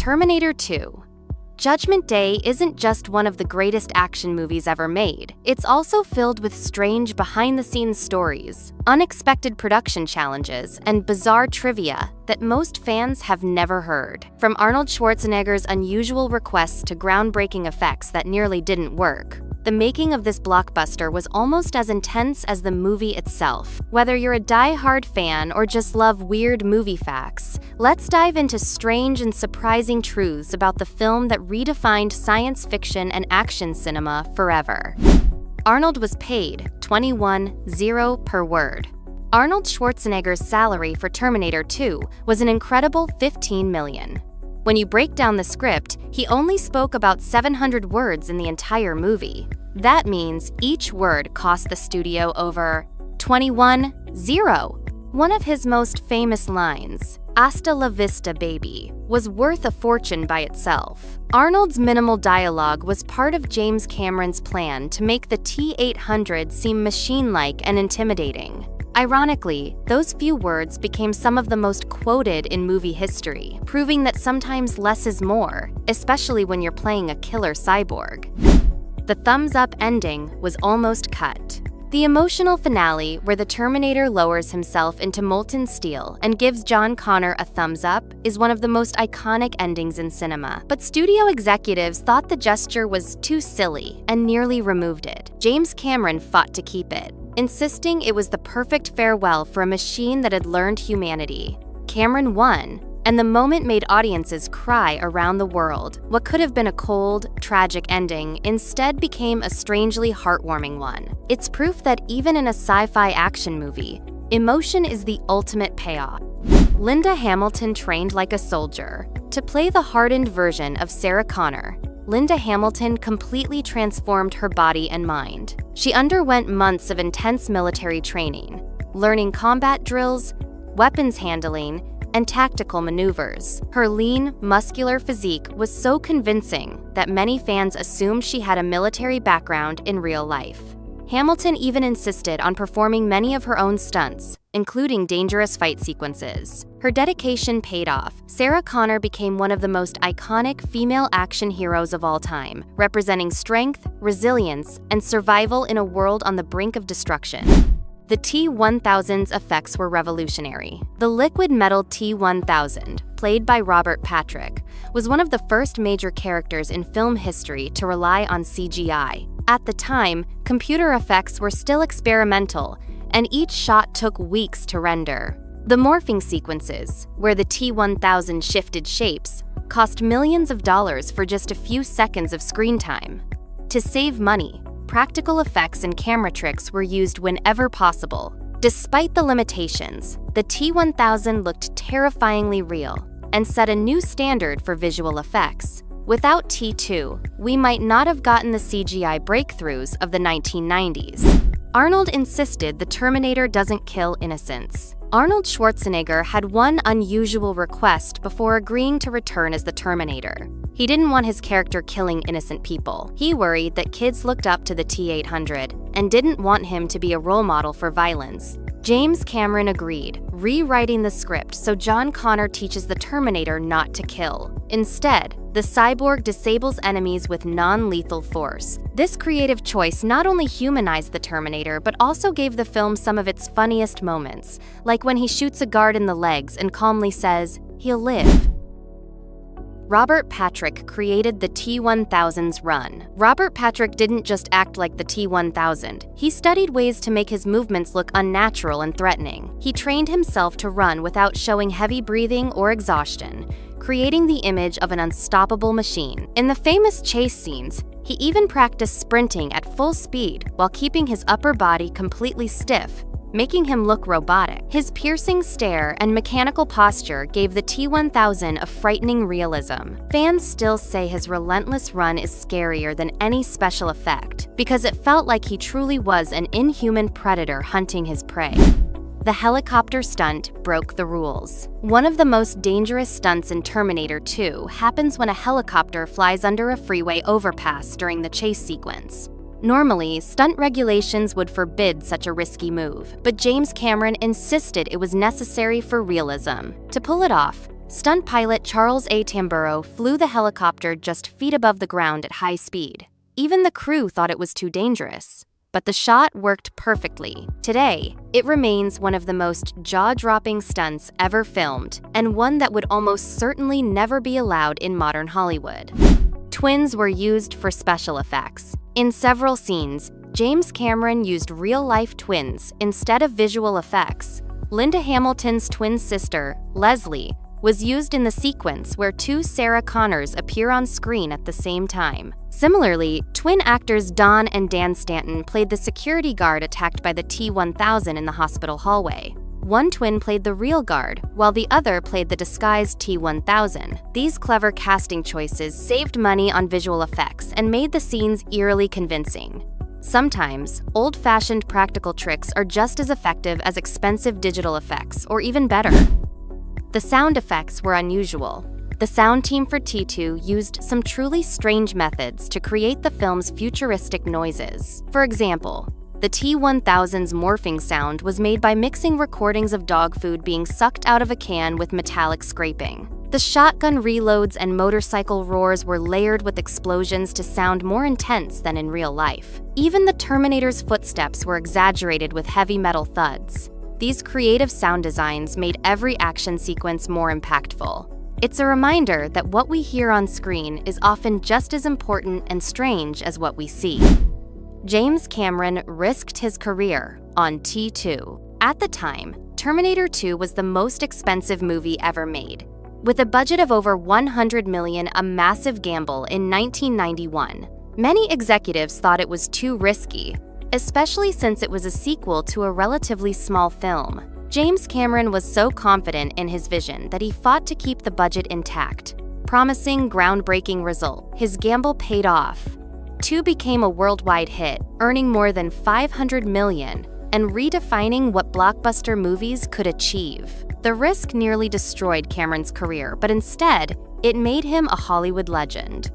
Terminator 2. Judgment Day isn't just one of the greatest action movies ever made. It's also filled with strange behind-the-scenes stories, unexpected production challenges, and bizarre trivia that most fans have never heard. From Arnold Schwarzenegger's unusual requests to groundbreaking effects that nearly didn't work, the making of this blockbuster was almost as intense as the movie itself. Whether you're a die-hard fan or just love weird movie facts, let's dive into strange and surprising truths about the film that redefined science fiction and action cinema forever. Arnold was paid $21.0 per word. Arnold Schwarzenegger's salary for Terminator 2 was an incredible $15 million. When you break down the script, he only spoke about 700 words in the entire movie. That means each word cost the studio over $21.0. One of his most famous lines, "Hasta la vista, baby," was worth a fortune by itself. Arnold's minimal dialogue was part of James Cameron's plan to make the T-800 seem machine-like and intimidating. Ironically, those few words became some of the most quoted in movie history, proving that sometimes less is more, especially when you're playing a killer cyborg. The thumbs-up ending was almost cut. The emotional finale, where the Terminator lowers himself into molten steel and gives John Connor a thumbs up, is one of the most iconic endings in cinema. But studio executives thought the gesture was too silly and nearly removed it. James Cameron fought to keep it, insisting it was the perfect farewell for a machine that had learned humanity. Cameron won, and the moment made audiences cry around the world. What could have been a cold, tragic ending instead became a strangely heartwarming one. It's proof that even in a sci-fi action movie, emotion is the ultimate payoff. Linda Hamilton trained like a soldier. To play the hardened version of Sarah Connor, Linda Hamilton completely transformed her body and mind. She underwent months of intense military training, learning combat drills, weapons handling, and tactical maneuvers. Her lean, muscular physique was so convincing that many fans assumed she had a military background in real life. Hamilton even insisted on performing many of her own stunts, including dangerous fight sequences. Her dedication paid off. Sarah Connor became one of the most iconic female action heroes of all time, representing strength, resilience, and survival in a world on the brink of destruction. The T-1000's effects were revolutionary. The liquid metal T-1000, played by Robert Patrick, was one of the first major characters in film history to rely on CGI. At the time, computer effects were still experimental, and each shot took weeks to render. The morphing sequences, where the T-1000 shifted shapes, cost millions of dollars for just a few seconds of screen time. To save money, practical effects and camera tricks were used whenever possible. Despite the limitations, the T-1000 looked terrifyingly real and set a new standard for visual effects. Without T2, we might not have gotten the CGI breakthroughs of the 1990s. Arnold insisted the Terminator doesn't kill innocents. Arnold Schwarzenegger had one unusual request before agreeing to return as the Terminator. He didn't want his character killing innocent people. He worried that kids looked up to the T-800 and didn't want him to be a role model for violence. James Cameron agreed, rewriting the script so John Connor teaches the Terminator not to kill. Instead, the cyborg disables enemies with non-lethal force. This creative choice not only humanized the Terminator, but also gave the film some of its funniest moments, like when he shoots a guard in the legs and calmly says, "He'll live." Robert Patrick created the T-1000's run. Robert Patrick didn't just act like the T-1000. He studied ways to make his movements look unnatural and threatening. He trained himself to run without showing heavy breathing or exhaustion, creating the image of an unstoppable machine. In the famous chase scenes, he even practiced sprinting at full speed while keeping his upper body completely stiff, making him look robotic. His piercing stare and mechanical posture gave the T-1000 a frightening realism. Fans still say his relentless run is scarier than any special effect, because it felt like he truly was an inhuman predator hunting his prey. The helicopter stunt broke the rules. One of the most dangerous stunts in Terminator 2 happens when a helicopter flies under a freeway overpass during the chase sequence. Normally, stunt regulations would forbid such a risky move, but James Cameron insisted it was necessary for realism. To pull it off, Stunt pilot Charles A. Tamburo flew the helicopter just feet above the ground at high speed. Even the crew thought it was too dangerous. But the shot worked perfectly. Today, it remains one of the most jaw-dropping stunts ever filmed, and one that would almost certainly never be allowed in modern Hollywood. Twins were used for special effects. In several scenes, James Cameron used real-life twins instead of visual effects. Linda Hamilton's twin sister, Leslie, was used in the sequence where two Sarah Connors appear on screen at the same time. Similarly, twin actors Don and Dan Stanton played the security guard attacked by the T-1000 in the hospital hallway. One twin played the real guard, while the other played the disguised T-1000. These clever casting choices saved money on visual effects and made the scenes eerily convincing. Sometimes, old-fashioned practical tricks are just as effective as expensive digital effects, or even better. The sound effects were unusual. The sound team for T2 used some truly strange methods to create the film's futuristic noises. For example, the T-1000's morphing sound was made by mixing recordings of dog food being sucked out of a can with metallic scraping. The shotgun reloads and motorcycle roars were layered with explosions to sound more intense than in real life. Even the Terminator's footsteps were exaggerated with heavy metal thuds. These creative sound designs made every action sequence more impactful. It's a reminder that what we hear on screen is often just as important and strange as what we see. James Cameron risked his career on T2. At the time, Terminator 2 was the most expensive movie ever made. With a budget of over $100 million, a massive gamble in 1991, many executives thought it was too risky, especially since it was a sequel to a relatively small film. James Cameron was so confident in his vision that he fought to keep the budget intact, promising groundbreaking results. His gamble paid off. 2 became a worldwide hit, earning more than $500 million and redefining what blockbuster movies could achieve. The risk nearly destroyed Cameron's career, but instead, it made him a Hollywood legend.